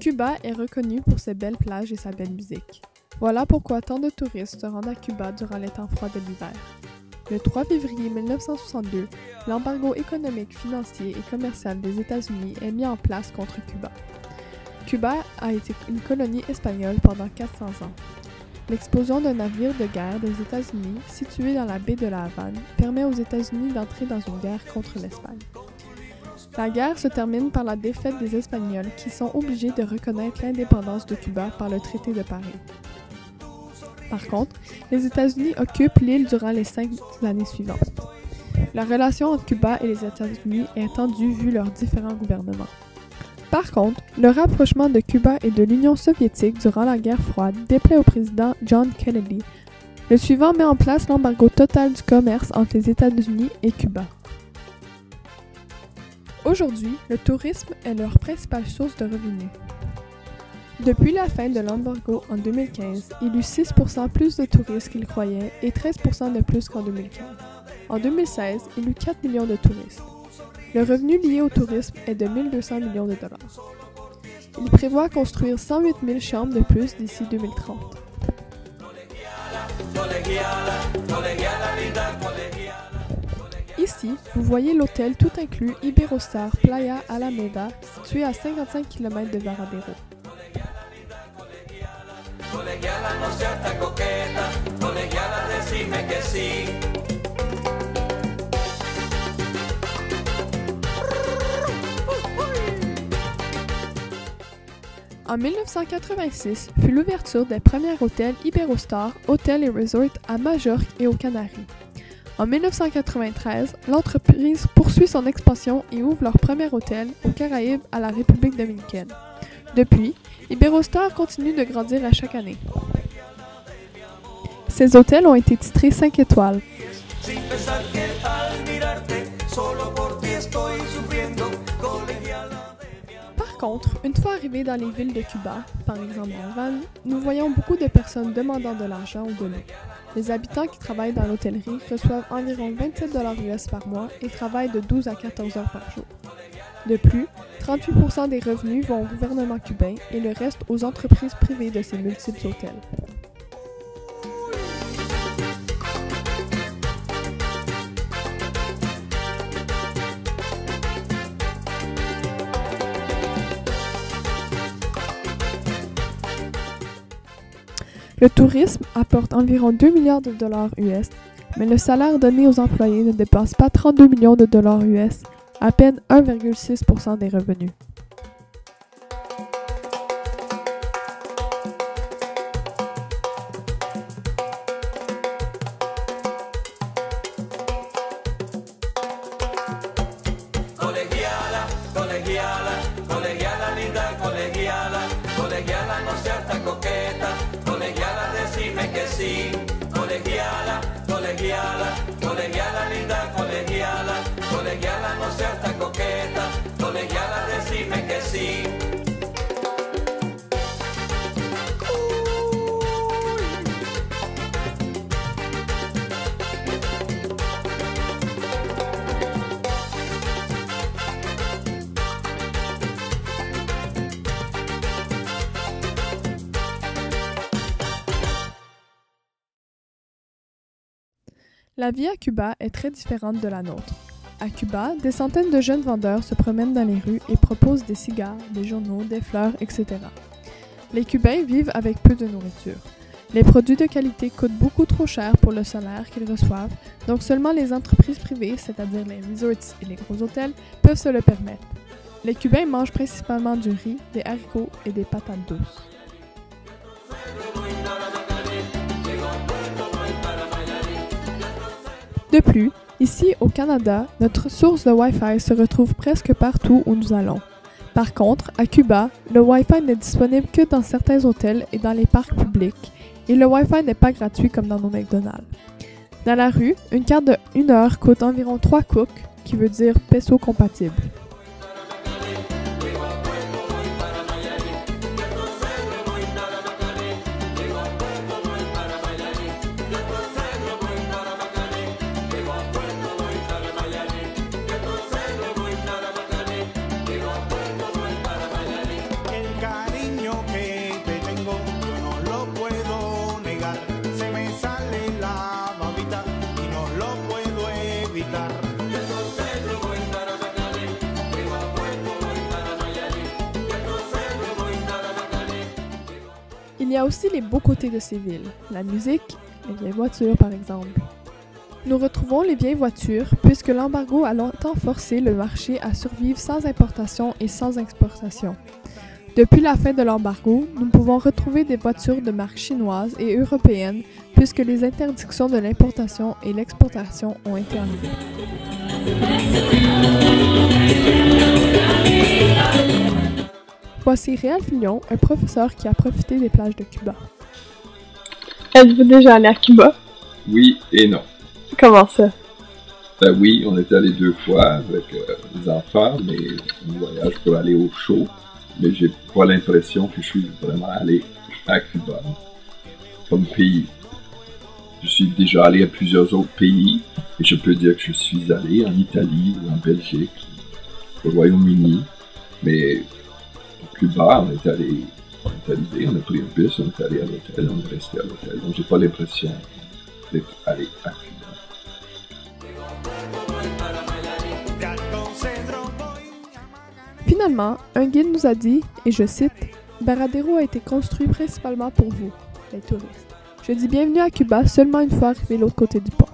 Cuba est reconnu pour ses belles plages et sa belle musique. Voilà pourquoi tant de touristes se rendent à Cuba durant les temps froids de l'hiver. Le 3 février 1962, l'embargo économique, financier et commercial des États-Unis est mis en place contre Cuba. Cuba a été une colonie espagnole pendant 400 ans. L'explosion d'un navire de guerre des États-Unis, situé dans la baie de la Havane, permet aux États-Unis d'entrer dans une guerre contre l'Espagne. La guerre se termine par la défaite des Espagnols qui sont obligés de reconnaître l'indépendance de Cuba par le traité de Paris. Par contre, les États-Unis occupent l'île durant les 5 années suivantes. La relation entre Cuba et les États-Unis est tendue vu leurs différents gouvernements. Par contre, le rapprochement de Cuba et de l'Union soviétique durant la guerre froide déplaît au président John Kennedy. Le suivant met en place l'embargo total du commerce entre les États-Unis et Cuba. Aujourd'hui, le tourisme est leur principale source de revenus. Depuis la fin de l'embargo en 2015, il y eut 6% plus de touristes qu'ils croyaient et 13% de plus qu'en 2015. En 2016, il y eut 4 millions de touristes. Le revenu lié au tourisme est de 1 200 millions de dollars. Il prévoit construire 108 000 chambres de plus d'ici 2030. Ici, vous voyez l'hôtel tout inclus Iberostar Playa Alameda, situé à 55 km de Varadero. En 1986 fut l'ouverture des premiers hôtels Iberostar, Hôtels et Resorts à Majorque et aux Canaries. En 1993, l'entreprise poursuit son expansion et ouvre leur premier hôtel aux Caraïbes à la République dominicaine. Depuis, Iberostar continue de grandir à chaque année. Ces hôtels ont été titrés 5 étoiles. Par contre, une fois arrivés dans les villes de Cuba, par exemple La Havane, nous voyons beaucoup de personnes demandant de l'argent ou de l'eau. Les habitants qui travaillent dans l'hôtellerie reçoivent environ 27 $ US par mois et travaillent de 12 à 14 heures par jour. De plus, 38% des revenus vont au gouvernement cubain et le reste aux entreprises privées de ces multiples hôtels. Le tourisme apporte environ 2 milliards de dollars US, mais le salaire donné aux employés ne dépasse pas 32 millions de dollars US, à peine 1,6% des revenus. La vie à Cuba est très différente de la nôtre. À Cuba, des centaines de jeunes vendeurs se promènent dans les rues et proposent des cigares, des journaux, des fleurs, etc. Les Cubains vivent avec peu de nourriture. Les produits de qualité coûtent beaucoup trop cher pour le salaire qu'ils reçoivent, donc seulement les entreprises privées, c'est-à-dire les resorts et les gros hôtels, peuvent se le permettre. Les Cubains mangent principalement du riz, des haricots et des patates douces. De plus, ici au Canada, notre source de Wi-Fi se retrouve presque partout où nous allons. Par contre, à Cuba, le Wi-Fi n'est disponible que dans certains hôtels et dans les parcs publics, et le Wi-Fi n'est pas gratuit comme dans nos McDonald's. Dans la rue, une carte de 1 heure coûte environ 3 cooks, qui veut dire peso compatible. El Caribe. y a aussi les beaux côtés de ces villes, la musique, les vieilles voitures par exemple. Nous retrouvons les vieilles voitures puisque l'embargo a longtemps forcé le marché à survivre sans importation et sans exportation. Depuis la fin de l'embargo, nous pouvons retrouver des voitures de marques chinoises et européennes puisque les interdictions de l'importation et l'exportation ont été enlevées. Voici Réal Fillon, un professeur qui a profité des plages de Cuba. Êtes-vous déjà allé à Cuba? Oui et non. Comment ça? Ben oui, on est allé 2 fois avec les enfants, mais un voyage pour aller au show. Mais j'ai pas l'impression que je suis vraiment allé à Cuba comme pays. Je suis déjà allé à plusieurs autres pays et je peux dire que je suis allé en Italie ou en Belgique, au Royaume-Uni, mais pour Cuba, on est arrivé, on a pris un bus, on est allé à l'hôtel, on est resté à l'hôtel. Donc j'ai pas l'impression d'être allé à Cuba. Finalement, un guide nous a dit, et je cite, « Varadero a été construit principalement pour vous, les touristes. Je dis bienvenue à Cuba seulement une fois arrivé de l'autre côté du pont. »